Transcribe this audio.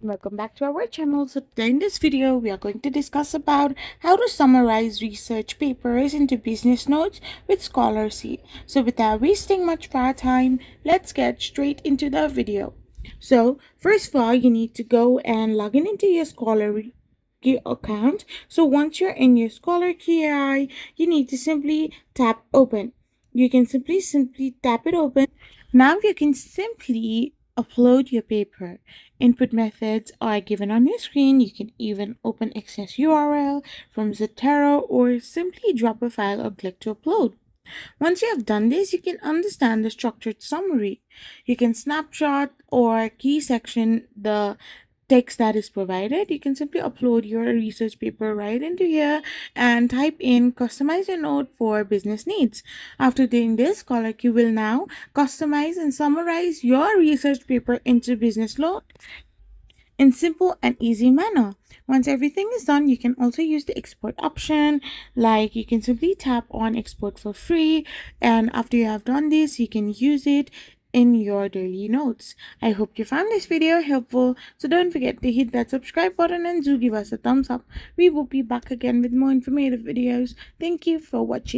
Welcome back to our channel. So today in this video we are going to discuss about how to summarize research papers into business notes with Scholarcy. So without wasting much of our time, let's get straight into the video. So first of all, you need to go and log in into your Scholarky account. So once you're in your ScholarKi, you need to simply tap open. You can simply tap it open. Now you can simply upload your paper. Input methods are given on your screen. You can even open access URL from Zotero or simply drop a file or click to upload. Once you have done this, you can understand the structured summary. You can snapshot or key section the text that is provided. You can simply upload your research paper right into here and type in customize your note for business needs. After doing this, ScholarKi will now customize and summarize your research paper into business note in simple and easy manner. Once everything is done, you can also use the export option. Like you can simply tap on export for free, and after you have done this, you can use it in your daily notes. I hope you found this video helpful, so don't forget to hit that subscribe button and do give us a thumbs up. We will be back again with more informative videos. Thank you for watching.